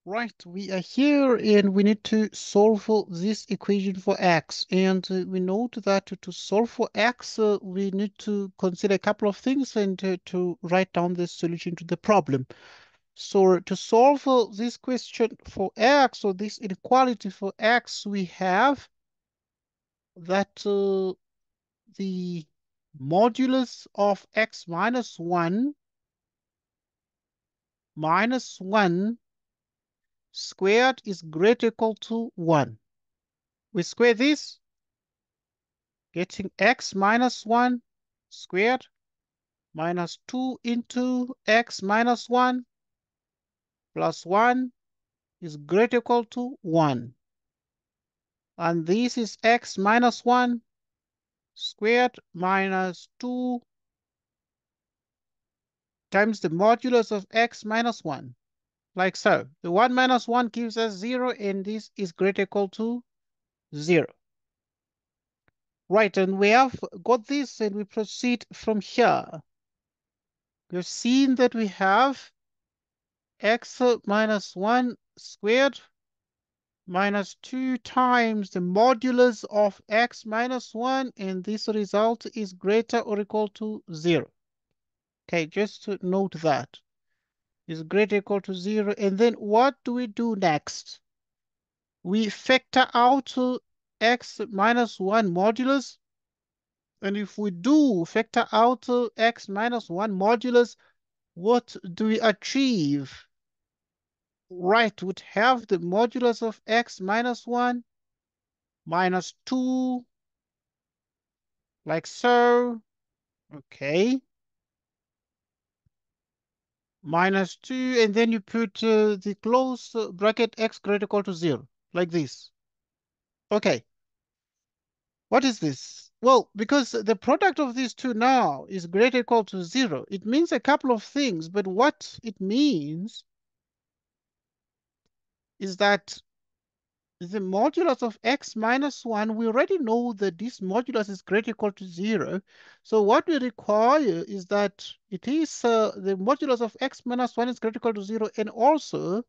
Right, we are here and we need to solve for this equation for x. And we note that to solve for x, we need to consider a couple of things and to write down the solution to the problem. So to solve this question for x, or this inequality for x, we have that the modulus of x minus 1 minus 1 squared is greater or equal to 1. We square this, getting x minus 1 squared minus 2 into x minus 1 plus 1 is greater or equal to 1. And this is x minus 1 squared minus 2 times the modulus of x minus 1, like so. The 1 minus 1 gives us 0, and this is greater or equal to 0. Right, and we have got this, and we proceed from here. We've seen that we have x minus 1 squared minus 2 times the modulus of x minus 1, and this result is greater or equal to 0. Okay, just to note that is greater or equal to 0. And then what do we do next? We factor out x minus 1 modulus. And if we do factor out x minus 1 modulus, what do we achieve? Right, would have the modulus of x minus 1 minus 2, like so. Okay. Minus 2, and then you put the close bracket x greater or equal to 0, like this. Okay. What is this? Well, because the product of these two now is greater or equal to 0, it means a couple of things, but what it means is that the modulus of x minus 1, we already know that this modulus is greater or equal to 0. So what we require is that it is the modulus of x minus 1 is greater or equal to 0, and also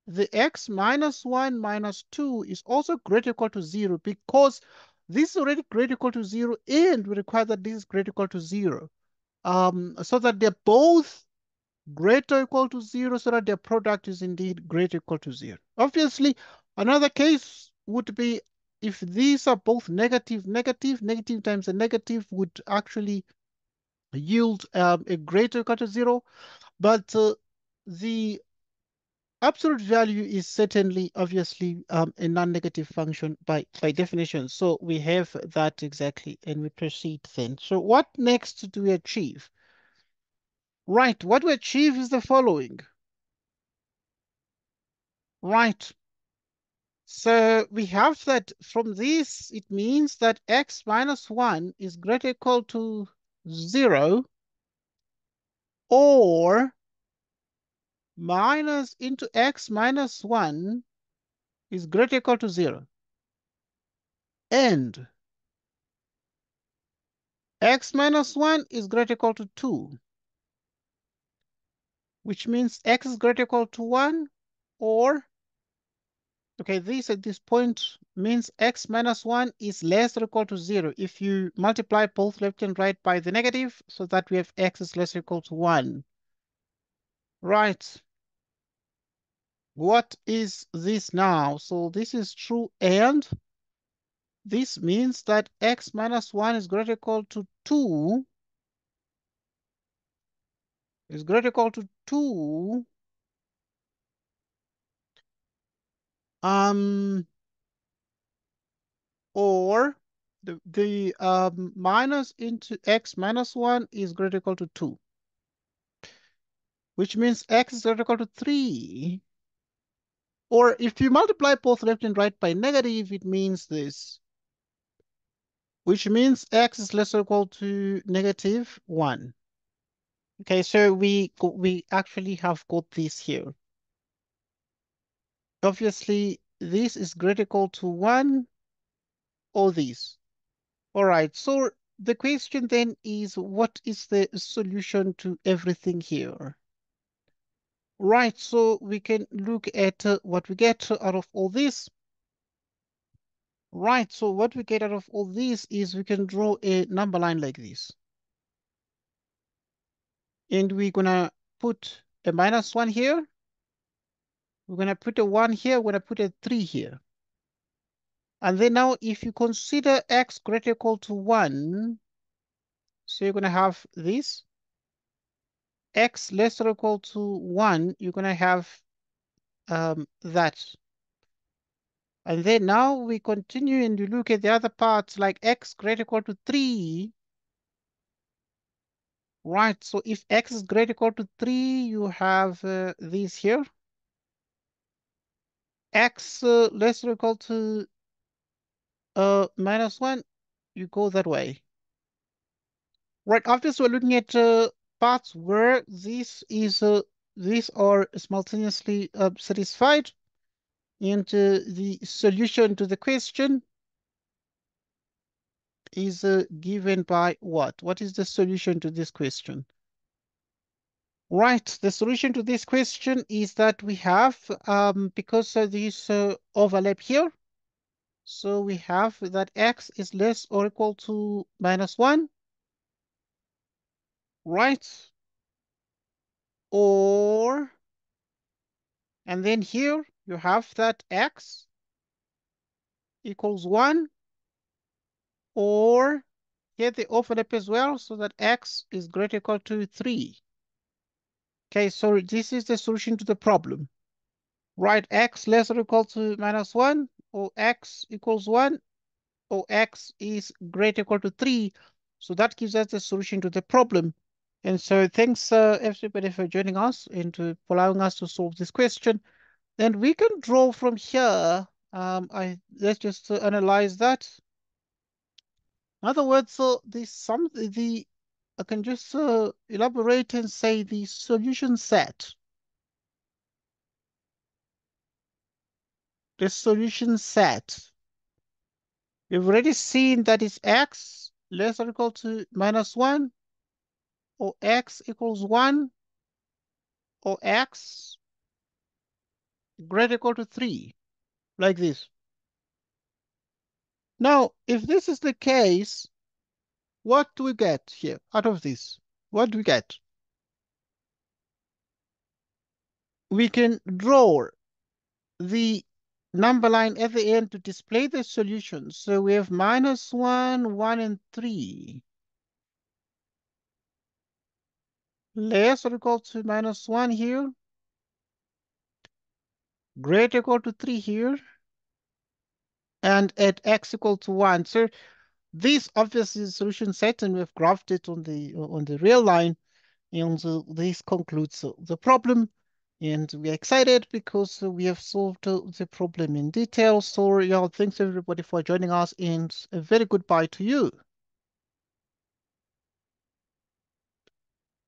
the x minus 1 minus 2 is also greater or equal to 0, because this is already greater or equal to 0, and we require that this is greater or equal to 0. So that they're both greater or equal to 0, so that their product is indeed greater or equal to 0. Obviously, another case would be if these are both negative, negative, negative times a negative would actually yield a greater or equal to 0. But the absolute value is certainly, obviously, a non-negative function by definition. So we have that exactly, and we proceed then. So what next do we achieve? Right, what we achieve is the following. Right. So we have that from this, it means that x minus 1 is greater or equal to 0, or minus into x minus 1 is greater or equal to 0. And x minus 1 is greater or equal to 2, which means x is greater or equal to 1, or, okay, this at this point means x minus 1 is less or equal to 0 if you multiply both left and right by the negative, so that we have x is less or equal to 1. Right. What is this now? So this is true, and this means that x minus 1 is greater or equal to 2, is greater or equal to 2, or the minus into x minus 1 is greater or equal to 2, which means x is greater or equal to 3. Or if you multiply both left and right by negative, it means this, which means x is less or equal to negative 1. Okay, so we actually have got this here. Obviously, this is greater or equal to 1, or this. All right, so the question then is, what is the solution to everything here? Right, so we can look at what we get out of all this. Right, so what we get out of all this is we can draw a number line like this. And we're gonna put a -1 here. We're gonna put a 1 here. We're gonna put a 3 here. And then now if you consider x greater or equal to 1, so you're gonna have this. X less or equal to 1, you're gonna have that. And then now we continue and you look at the other parts like x greater or equal to 3. Right, so if x is greater or equal to 3, you have these here. X less or equal to -1, you go that way. Right, after this, we're looking at parts where these are simultaneously satisfied. And the solution to the question is given by what? What is the solution to this question? Right, the solution to this question is that we have, because of this overlap here, so we have that x is less or equal to -1, right? Or, and then here you have that x equals 1, or here the overlap as well, so that x is greater or equal to 3. Okay, so this is the solution to the problem. Write x less or equal to -1, or x equals 1, or x is greater or equal to 3. So that gives us the solution to the problem. And so thanks everybody for joining us and for allowing us to solve this question. And we can draw from here. Let's just analyze that. In other words, so I can just elaborate and say the solution set. The solution set. We've already seen that it's x less or equal to -1, or x equals 1, or x greater or equal to 3, like this. Now, if this is the case, what do we get here out of this? What do we get? We can draw the number line at the end to display the solution. So we have -1, 1, and 3. Less or equal to -1 here. Greater or equal to 3 here. And at x equal to 1. So this obviously is the solution set, and we've graphed it on the real line. And this concludes the problem. And we're excited because we have solved the problem in detail. So yeah, thanks everybody for joining us, and a very goodbye to you.